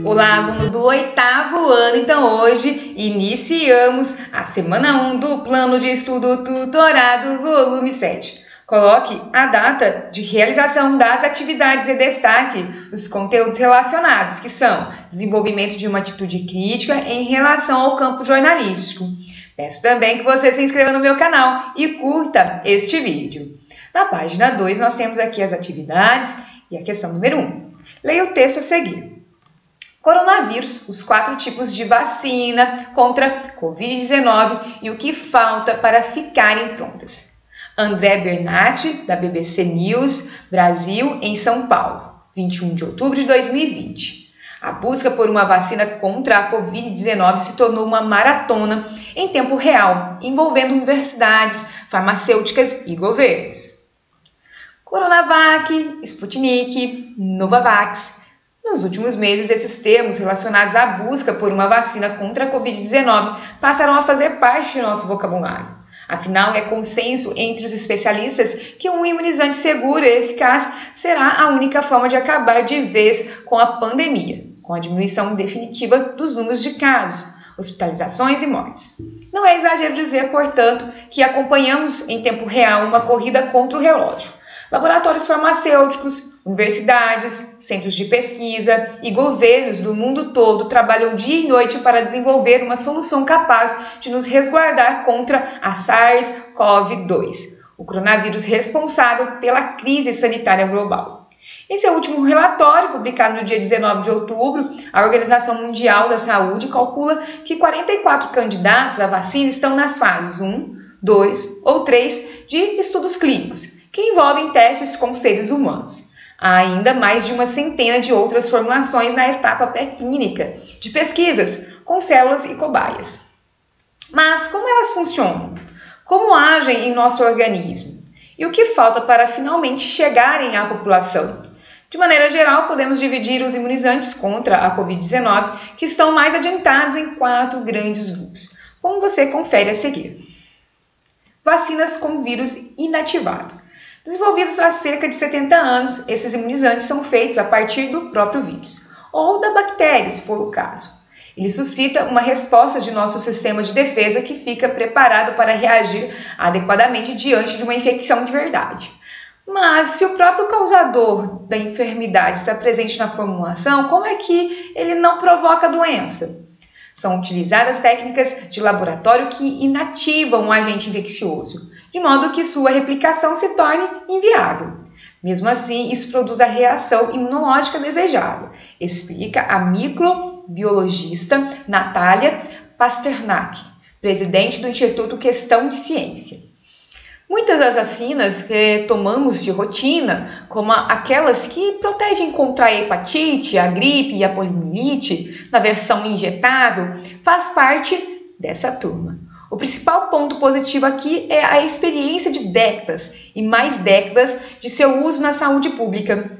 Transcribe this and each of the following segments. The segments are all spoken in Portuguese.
Olá, aluno do 8º ano. Então hoje iniciamos a semana 1 do Plano de Estudo Tutorado, volume 7. Coloque a data de realização das atividades e destaque os conteúdos relacionados, que são desenvolvimento de uma atitude crítica em relação ao campo jornalístico. Peço também que você se inscreva no meu canal e curta este vídeo. Na página 2 nós temos aqui as atividades e a questão número 1. Leia o texto a seguir. Coronavírus, os 4 tipos de vacina contra Covid-19 e o que falta para ficarem prontas. André Bernatti, da BBC News, Brasil, em São Paulo, 21 de outubro de 2020. A busca por uma vacina contra a Covid-19 se tornou uma maratona em tempo real, envolvendo universidades, farmacêuticas e governos. Coronavac, Sputnik, Novavax. Nos últimos meses, esses termos relacionados à busca por uma vacina contra a Covid-19 passaram a fazer parte do nosso vocabulário. Afinal, é consenso entre os especialistas que um imunizante seguro e eficaz será a única forma de acabar de vez com a pandemia, com a diminuição definitiva dos números de casos, hospitalizações e mortes. Não é exagero dizer, portanto, que acompanhamos em tempo real uma corrida contra o relógio. Laboratórios farmacêuticos, universidades, centros de pesquisa e governos do mundo todo trabalham dia e noite para desenvolver uma solução capaz de nos resguardar contra a SARS-CoV-2, o coronavírus responsável pela crise sanitária global. Em seu último relatório, publicado no dia 19 de outubro, a Organização Mundial da Saúde calcula que 44 candidatos à vacina estão nas fases 1, 2 ou 3 de estudos clínicos, que envolvem testes com seres humanos. Há ainda mais de uma centena de outras formulações na etapa pré-clínica de pesquisas com células e cobaias. Mas como elas funcionam? Como agem em nosso organismo? E o que falta para finalmente chegarem à população? De maneira geral, podemos dividir os imunizantes contra a Covid-19 que estão mais adiantados em 4 grandes grupos, como você confere a seguir. Vacinas com vírus inativado. Desenvolvidos há cerca de 70 anos, esses imunizantes são feitos a partir do próprio vírus, ou da bactéria, se for o caso. Ele suscita uma resposta de nosso sistema de defesa que fica preparado para reagir adequadamente diante de uma infecção de verdade. Mas se o próprio causador da enfermidade está presente na formulação, como é que ele não provoca a doença? São utilizadas técnicas de laboratório que inativam o agente infeccioso, de modo que sua replicação se torne inviável. Mesmo assim, isso produz a reação imunológica desejada, explica a microbiologista Natália Pasternak, presidente do Instituto Questão de Ciência. Muitas das vacinas que tomamos de rotina, como aquelas que protegem contra a hepatite, a gripe e a poliomielite, na versão injetável, faz parte dessa turma. O principal ponto positivo aqui é a experiência de décadas e mais décadas de seu uso na saúde pública.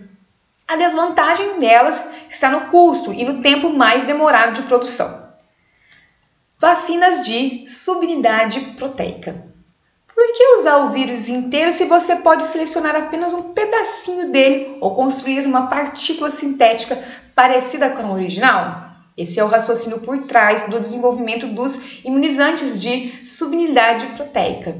A desvantagem delas está no custo e no tempo mais demorado de produção. Vacinas de subunidade proteica. Por que usar o vírus inteiro se você pode selecionar apenas um pedacinho dele ou construir uma partícula sintética parecida com a original? Esse é o raciocínio por trás do desenvolvimento dos imunizantes de subunidade proteica.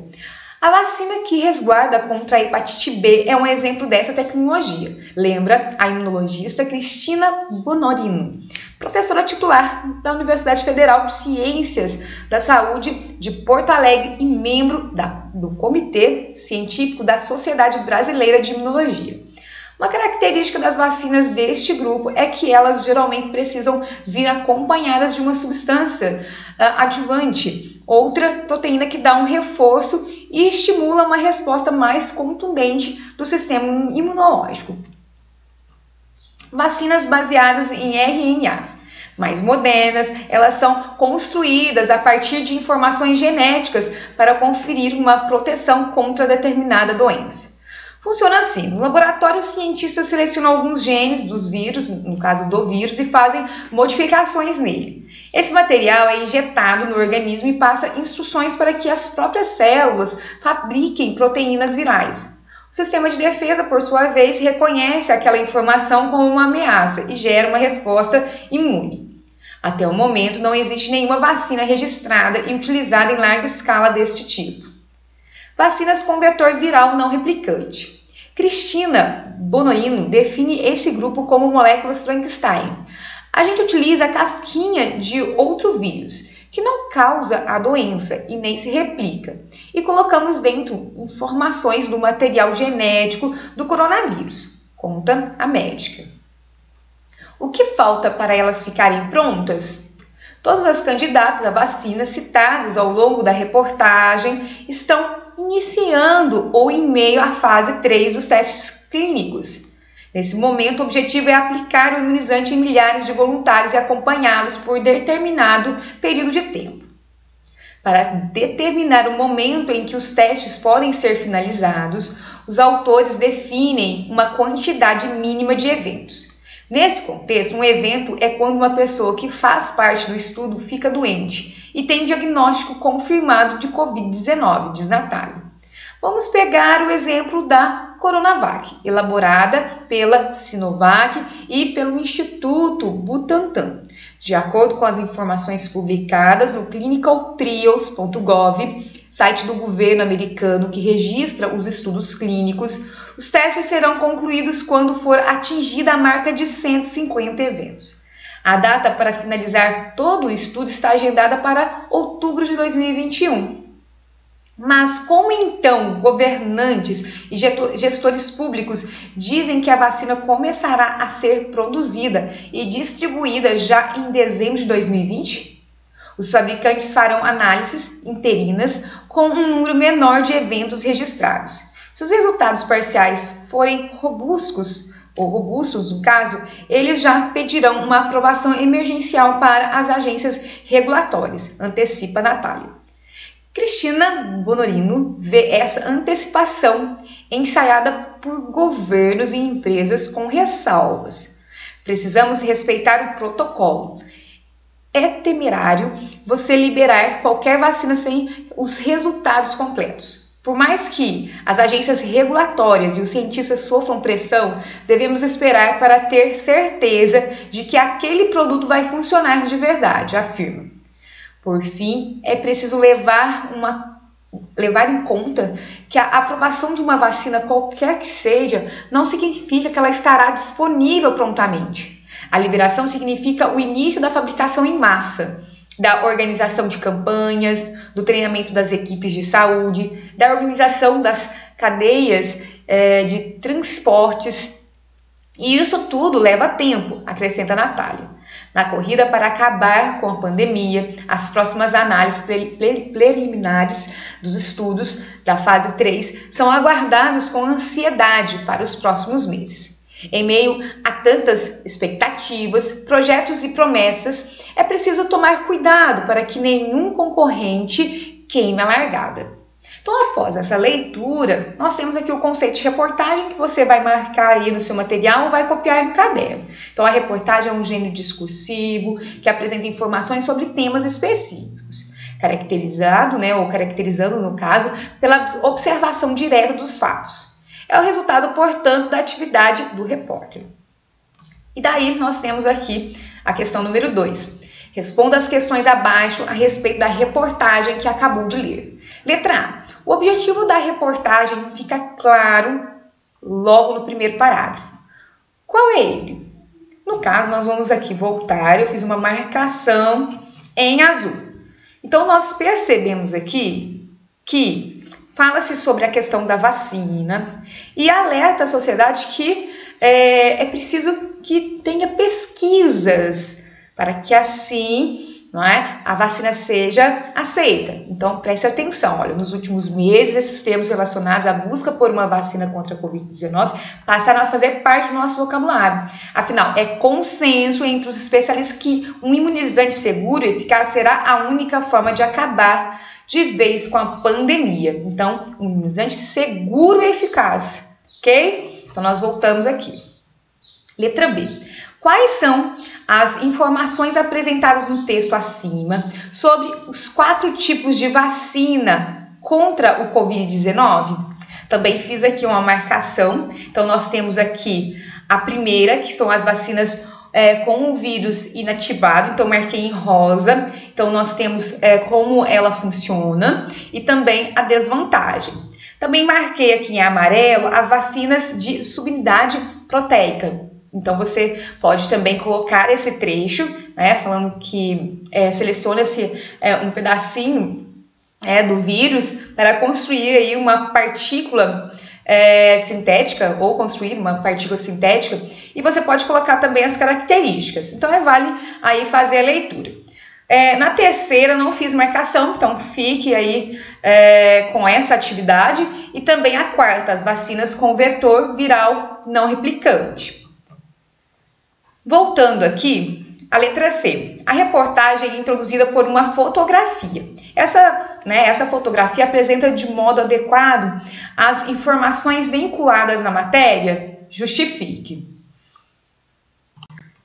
A vacina que resguarda contra a hepatite B é um exemplo dessa tecnologia. Lembra a imunologista Cristina Bonorino, professora titular da Universidade Federal de Ciências da Saúde de Porto Alegre e membro do Comitê Científico da Sociedade Brasileira de Imunologia. Uma característica das vacinas deste grupo é que elas geralmente precisam vir acompanhadas de uma substância adjuvante, outra proteína que dá um reforço e estimula uma resposta mais contundente do sistema imunológico. Vacinas baseadas em RNA. Mais modernas, elas são construídas a partir de informações genéticas para conferir uma proteção contra determinada doença. Funciona assim: no laboratório, os cientistas selecionam alguns genes dos vírus, no caso do vírus, e fazem modificações nele. Esse material é injetado no organismo e passa instruções para que as próprias células fabriquem proteínas virais. O sistema de defesa, por sua vez, reconhece aquela informação como uma ameaça e gera uma resposta imune. Até o momento, não existe nenhuma vacina registrada e utilizada em larga escala deste tipo. Vacinas com vetor viral não replicante. Cristina Bonorino define esse grupo como moléculas Frankenstein. A gente utiliza a casquinha de outro vírus, que não causa a doença e nem se replica, e colocamos dentro informações do material genético do coronavírus, conta a médica. O que falta para elas ficarem prontas? Todas as candidatas à vacina citadas ao longo da reportagem estão iniciando ou em meio à fase 3 dos testes clínicos. Nesse momento, o objetivo é aplicar o imunizante em milhares de voluntários e acompanhá-los por determinado período de tempo. Para determinar o momento em que os testes podem ser finalizados, os autores definem uma quantidade mínima de eventos. Nesse contexto, um evento é quando uma pessoa que faz parte do estudo fica doente e tem diagnóstico confirmado de Covid-19, diz Natália. Vamos pegar o exemplo da Coronavac, elaborada pela Sinovac e pelo Instituto Butantan. De acordo com as informações publicadas no clinicaltrials.gov, site do governo americano que registra os estudos clínicos, os testes serão concluídos quando for atingida a marca de 150 eventos. A data para finalizar todo o estudo está agendada para outubro de 2021. Mas como então governantes e gestores públicos dizem que a vacina começará a ser produzida e distribuída já em dezembro de 2020? Os fabricantes farão análises interinas com um número menor de eventos registrados. Se os resultados parciais forem robustos no caso, eles já pedirão uma aprovação emergencial para as agências regulatórias, antecipa Natália. Cristina Bonorino vê essa antecipação ensaiada por governos e empresas com ressalvas. Precisamos respeitar o protocolo. É temerário você liberar qualquer vacina sem os resultados completos. Por mais que as agências regulatórias e os cientistas sofram pressão, devemos esperar para ter certeza de que aquele produto vai funcionar de verdade, afirma. Por fim, é preciso levar em conta que a aprovação de uma vacina, qualquer que seja, não significa que ela estará disponível prontamente. A liberação significa o início da fabricação em massa, da organização de campanhas, do treinamento das equipes de saúde, da organização das cadeias de transportes. E isso tudo leva tempo, acrescenta Natália. Na corrida para acabar com a pandemia, as próximas análises preliminares dos estudos da fase 3 são aguardados com ansiedade para os próximos meses. Em meio a tantas expectativas, projetos e promessas, é preciso tomar cuidado para que nenhum concorrente queime a largada. Então, após essa leitura, nós temos aqui o conceito de reportagem que você vai marcar aí no seu material ou vai copiar no caderno. Então, a reportagem é um gênero discursivo que apresenta informações sobre temas específicos, caracterizando, no caso, pela observação direta dos fatos. É o resultado, portanto, da atividade do repórter. E daí nós temos aqui a questão número 2. Responda as questões abaixo a respeito da reportagem que acabou de ler. Letra A. O objetivo da reportagem fica claro logo no primeiro parágrafo. Qual é ele? No caso, nós vamos aqui voltar, eu fiz uma marcação em azul. Então, nós percebemos aqui que fala-se sobre a questão da vacina e alerta a sociedade que é preciso que tenha pesquisas para que assim a vacina seja aceita. Então, preste atenção. Olha, nos últimos meses, esses termos relacionados à busca por uma vacina contra a Covid-19 passaram a fazer parte do nosso vocabulário. Afinal, é consenso entre os especialistas que um imunizante seguro e eficaz será a única forma de acabar de vez com a pandemia. Então, um imunizante seguro e eficaz, ok? Então, nós voltamos aqui. Letra B. Quais são as informações apresentadas no texto acima sobre os 4 tipos de vacina contra o Covid-19? Também fiz aqui uma marcação. Então, nós temos aqui a primeira, que são as vacinas com o vírus inativado. Então, marquei em rosa. Então, nós temos como ela funciona e também a desvantagem. Também marquei aqui em amarelo as vacinas de subunidade proteica. Então, você pode também colocar esse trecho, né, falando que seleciona-se um pedacinho do vírus para construir aí uma partícula sintética ou construir uma partícula sintética, e você pode colocar também as características. Então, vale aí fazer a leitura. Na terceira não fiz marcação, então fique aí com essa atividade. E também a quarta, as vacinas com vetor viral não replicante. Voltando aqui, a letra C. A reportagem é introduzida por uma fotografia. Essa fotografia apresenta de modo adequado as informações vinculadas na matéria? Justifique.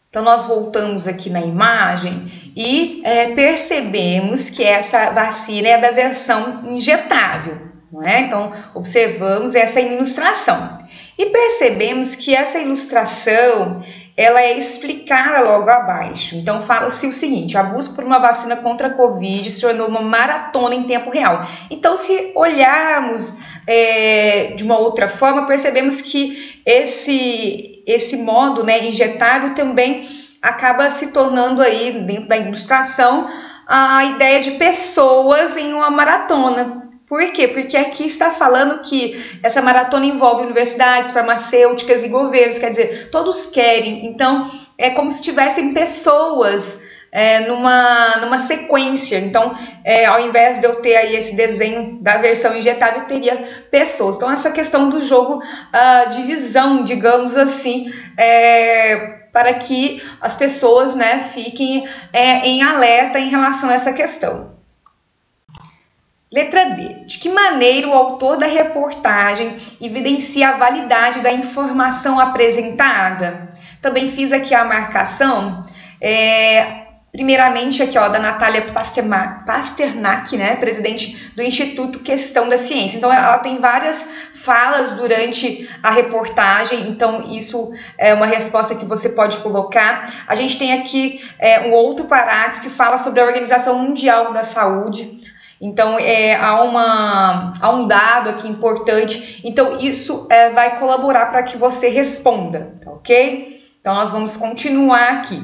Então, nós voltamos aqui na imagem e percebemos que essa vacina é da versão injetável, não é? Então, observamos essa ilustração e percebemos que essa ilustração ela é explicada logo abaixo. Então, fala-se o seguinte: a busca por uma vacina contra a Covid se tornou uma maratona em tempo real. Então, se olharmos de uma outra forma, percebemos que esse modo, né, injetável também acaba se tornando aí, dentro da ilustração, a ideia de pessoas em uma maratona. Por quê? Porque aqui está falando que essa maratona envolve universidades, farmacêuticas e governos, quer dizer, todos querem. Então, é como se tivessem pessoas numa sequência. Então, ao invés de eu ter aí esse desenho da versão injetável, eu teria pessoas. Então, essa questão do jogo de visão, digamos assim, para que as pessoas, né, fiquem em alerta em relação a essa questão. Letra D. De que maneira o autor da reportagem evidencia a validade da informação apresentada? Também fiz aqui a marcação, primeiramente aqui, da Natália Pasternak, né, presidente do Instituto Questão da Ciência. Então, ela tem várias falas durante a reportagem, então isso é uma resposta que você pode colocar. A gente tem aqui um outro parágrafo que fala sobre a Organização Mundial da Saúde. Então, há um dado aqui importante, então isso vai colaborar para que você responda, tá ok? Então, nós vamos continuar aqui.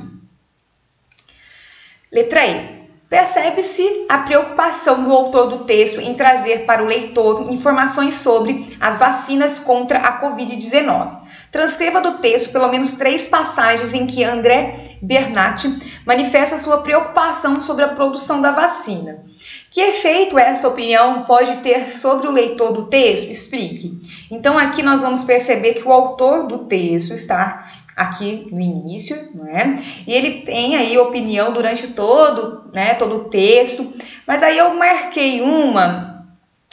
Letra E. Percebe-se a preocupação do autor do texto em trazer para o leitor informações sobre as vacinas contra a Covid-19. Transcreva do texto pelo menos 3 passagens em que André Bernat manifesta sua preocupação sobre a produção da vacina. Que efeito essa opinião pode ter sobre o leitor do texto? Explique. Então, aqui nós vamos perceber que o autor do texto está aqui no início, não é? E ele tem aí opinião durante todo o texto, mas aí eu marquei uma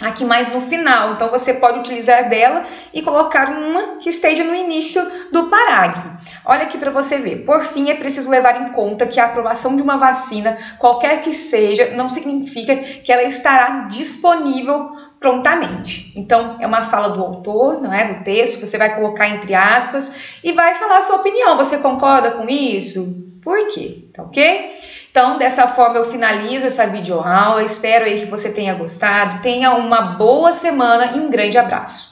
aqui mais no final, então você pode utilizar dela e colocar uma que esteja no início do parágrafo. Olha aqui para você ver. Por fim, é preciso levar em conta que a aprovação de uma vacina, qualquer que seja, não significa que ela estará disponível prontamente. Então, é uma fala do autor, não é, do texto, você vai colocar entre aspas e vai falar a sua opinião. Você concorda com isso? Por quê? Tá ok? Então, dessa forma eu finalizo essa videoaula. Espero aí que você tenha gostado. Tenha uma boa semana e um grande abraço.